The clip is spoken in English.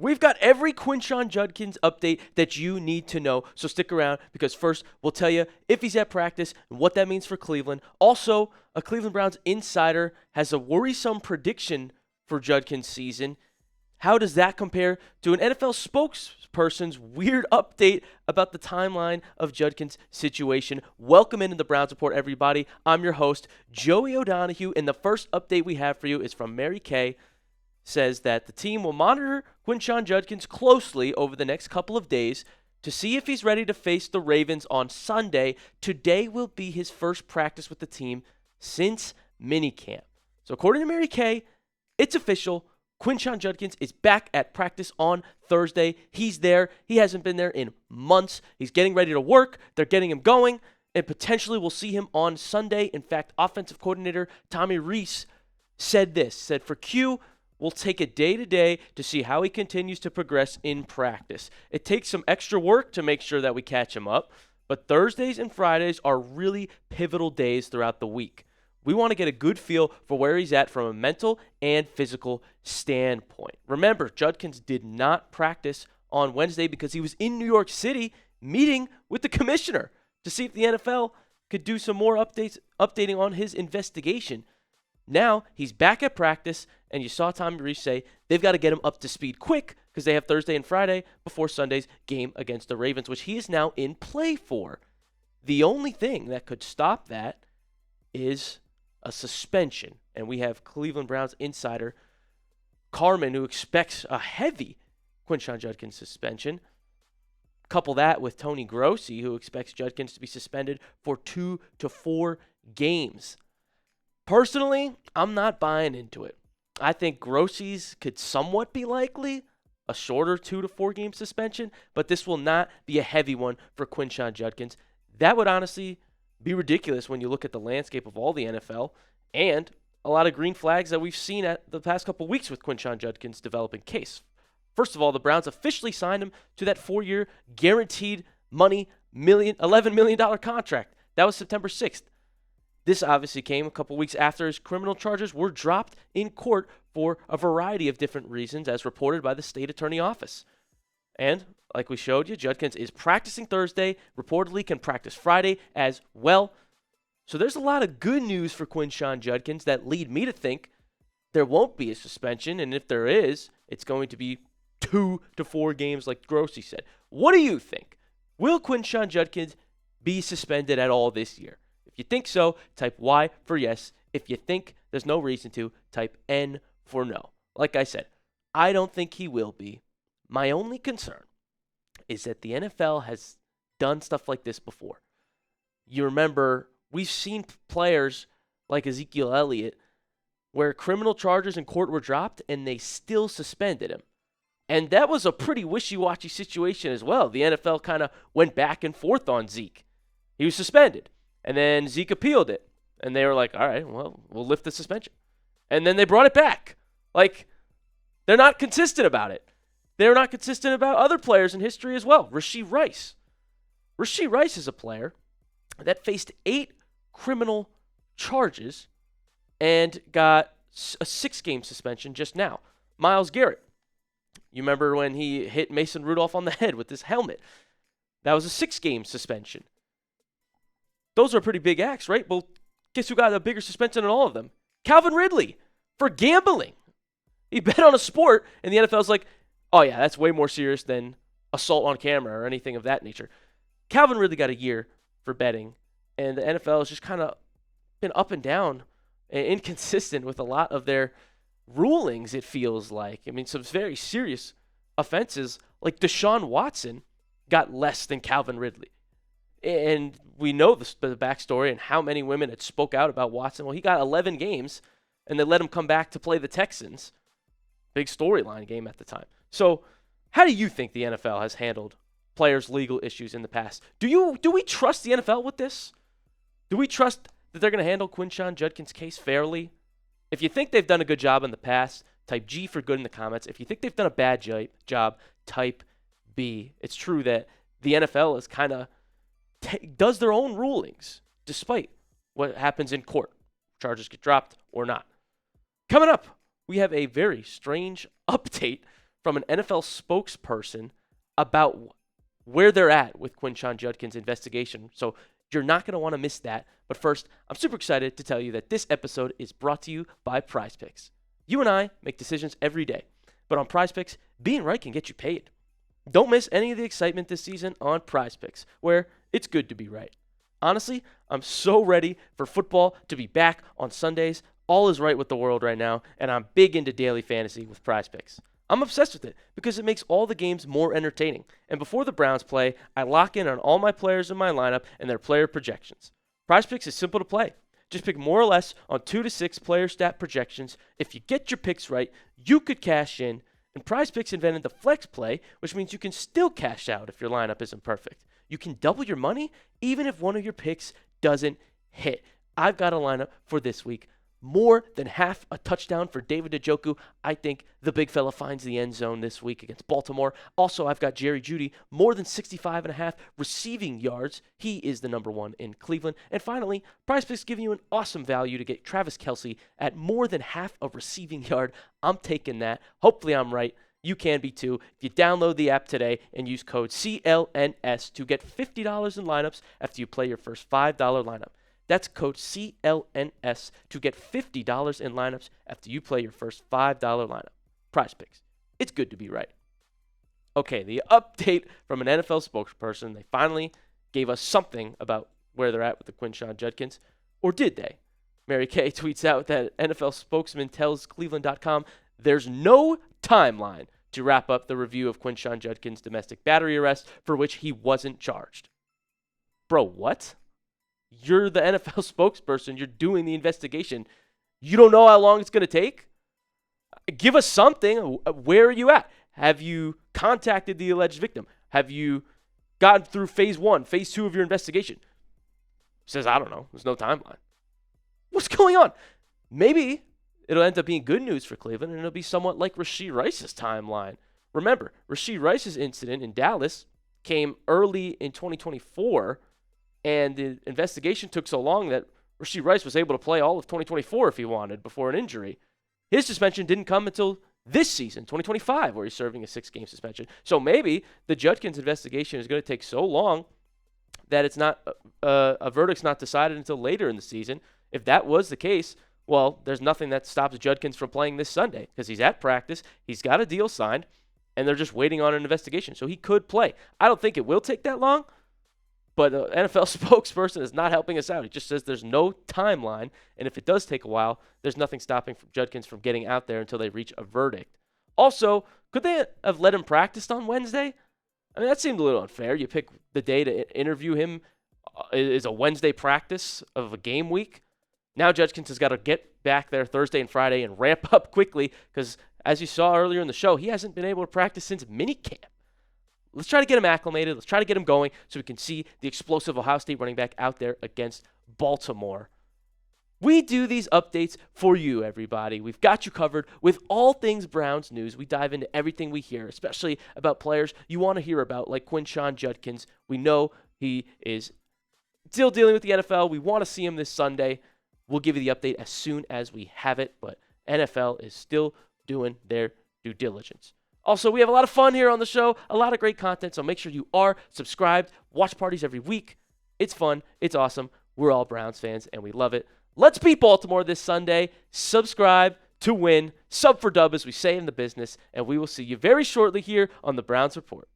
We've got every Quinshon Judkins update that you need to know, so stick around because first we'll tell you if he's at practice and what that means for Cleveland. Also, a Cleveland Browns insider has a worrisome prediction for Judkins' season. How does that compare to an NFL spokesperson's weird update about the timeline of Judkins' situation? Welcome into the Browns Report, everybody. I'm your host, Joey O'Donohue, and the first update we have for you is from Mary Kay. Says that the team will monitor Quinshon Judkins closely over the next couple of days to see if he's ready to face the Ravens on Sunday. Today will be his first practice with the team since minicamp. So according to Mary Kay, it's official. Quinshon Judkins is back at practice on Thursday. He's there. He hasn't been there in months. He's getting ready to work. They're getting him going, and potentially we'll see him on Sunday. In fact, offensive coordinator Tommy Rees said for Q, we'll take it day to day to see how he continues to progress in practice. It takes some extra work to make sure that we catch him up, but Thursdays and Fridays are really pivotal days throughout the week. We want to get a good feel for where he's at from a mental and physical standpoint. Remember, Judkins did not practice on Wednesday because he was in New York City meeting with the commissioner to see if the NFL could do some more updating on his investigation. Now he's back at practice, and you saw Tommy Rees say they've got to get him up to speed quick because they have Thursday and Friday before Sunday's game against the Ravens, which he is now in play for. The only thing that could stop that is a suspension, and we have Cleveland Browns insider Carmen who expects a heavy Quinshon Judkins suspension. Couple that with Tony Grossi, who expects Judkins to be suspended for 2 to 4 games. Personally, I'm not buying into it. I think Grossi's could somewhat be likely, a shorter 2 to 4 game suspension, but this will not be a heavy one for Quinshon Judkins. That would honestly be ridiculous when you look at the landscape of all the NFL and a lot of green flags that we've seen at the past couple weeks with Quinshon Judkins' developing case. First of all, the Browns officially signed him to that 4-year guaranteed money $11 million contract. That was September 6th. This obviously came a couple weeks after his criminal charges were dropped in court for a variety of different reasons, as reported by the state attorney office. And like we showed you, Judkins is practicing Thursday, reportedly can practice Friday as well. So there's a lot of good news for Quinshon Judkins that lead me to think there won't be a suspension, and if there is, it's going to be 2 to 4 games like Grossi said. What do you think? Will Quinshon Judkins be suspended at all this year? If you think so, type Y for yes. If you think there's no reason to, type N for no. Like I said, I don't think he will be. My only concern is that the NFL has done stuff like this before. You remember, we've seen players like Ezekiel Elliott where criminal charges in court were dropped and they still suspended him. And that was a pretty wishy-washy situation as well. The NFL kind of went back and forth on Zeke. He was suspended. And then Zeke appealed it. And they were like, all right, well, we'll lift the suspension. And then they brought it back. Like, they're not consistent about it. They're not consistent about other players in history as well. Rashee Rice. Rashee Rice is a player that faced 8 criminal charges and got a 6-game suspension just now. Myles Garrett. You remember when he hit Mason Rudolph on the head with his helmet? That was a 6-game suspension. Those are pretty big acts, right? Well, guess who got a bigger suspension than all of them? Calvin Ridley for gambling. He bet on a sport, and the NFL's like, oh yeah, that's way more serious than assault on camera or anything of that nature. Calvin Ridley got a year for betting, and the NFL has just kind of been up and down and inconsistent with a lot of their rulings, it feels like. I mean, some very serious offenses, like Deshaun Watson got less than Calvin Ridley. And we know the backstory and how many women had spoke out about Watson. Well, he got 11 games, and they let him come back to play the Texans. Big storyline game at the time. So how do you think the NFL has handled players' legal issues in the past? Do we trust the NFL with this? Do we trust that they're going to handle Quinshon Judkins' case fairly? If you think they've done a good job in the past, type G for good in the comments. If you think they've done a bad job, type B. It's true that the NFL is kind of does their own rulings despite what happens in court. Charges get dropped or not. Coming up, we have a very strange update from an NFL spokesperson about where they're at with Quinshon Judkins' investigation. So you're not going to want to miss that. But first, I'm super excited to tell you that this episode is brought to you by PrizePicks. You and I make decisions every day, but on PrizePicks, being right can get you paid. Don't miss any of the excitement this season on PrizePicks, where it's good to be right. Honestly, I'm so ready for football to be back on Sundays. All is right with the world right now, and I'm big into daily fantasy with PrizePicks. I'm obsessed with it because it makes all the games more entertaining. And before the Browns play, I lock in on all my players in my lineup and their player projections. PrizePicks is simple to play. Just pick more or less on 2 to 6 player stat projections. If you get your picks right, you could cash in. And PrizePicks invented the flex play, which means you can still cash out if your lineup isn't perfect. You can double your money even if one of your picks doesn't hit. I've got a lineup for this week. More than half a touchdown for David Njoku. I think the big fella finds the end zone this week against Baltimore. Also, I've got Jerry Jeudy, more than 65.5 receiving yards. He is the number one in Cleveland. And finally, PrizePicks giving you an awesome value to get Travis Kelce at more than half a receiving yard. I'm taking that. Hopefully I'm right. You can be too. If you download the app today and use code CLNS to get $50 in lineups after you play your first $5 lineup. That's code CLNS to get $50 in lineups after you play your first $5 lineup. PrizePicks. It's good to be right. Okay, the update from an NFL spokesperson. They finally gave us something about where they're at with the Quinshon Judkins. Or did they? Mary Kay tweets out that NFL spokesman tells Cleveland.com there's no timeline to wrap up the review of Quinshon Judkins' domestic battery arrest for which he wasn't charged. Bro, what? You're the NFL spokesperson. You're doing the investigation. You don't know how long it's going to take? Give us something. Where are you at? Have you contacted the alleged victim? Have you gotten through phase 1, phase 2 of your investigation? Says, I don't know. There's no timeline. What's going on? Maybe it'll end up being good news for Cleveland, and it'll be somewhat like Rashee Rice's timeline. Remember, Rashee Rice's incident in Dallas came early in 2024, and the investigation took so long that Rashee Rice was able to play all of 2024 if he wanted before an injury. His suspension didn't come until this season, 2025, where he's serving a 6-game suspension. So maybe the Judkins investigation is going to take so long that it's not a verdict's not decided until later in the season. If that was the case, well, there's nothing that stops Judkins from playing this Sunday because he's at practice, he's got a deal signed, and they're just waiting on an investigation. So he could play. I don't think it will take that long. But the NFL spokesperson is not helping us out. He just says there's no timeline, and if it does take a while, there's nothing stopping Judkins from getting out there until they reach a verdict. Also, could they have let him practice on Wednesday? I mean, that seemed a little unfair. You pick the day to interview him is a Wednesday practice of a game week. Now Judkins has got to get back there Thursday and Friday and ramp up quickly because, as you saw earlier in the show, he hasn't been able to practice since minicamp. Let's try to get him acclimated. Let's try to get him going so we can see the explosive Ohio State running back out there against Baltimore. We do these updates for you, everybody. We've got you covered with all things Browns news. We dive into everything we hear, especially about players you want to hear about, like Quinshon Judkins. We know he is still dealing with the NFL. We want to see him this Sunday. We'll give you the update as soon as we have it, but NFL is still doing their due diligence. Also, we have a lot of fun here on the show, a lot of great content, so make sure you are subscribed. Watch parties every week. It's fun. It's awesome. We're all Browns fans, and we love it. Let's beat Baltimore this Sunday. Subscribe to win. Sub for dub, as we say in the business, and we will see you very shortly here on the Browns Report.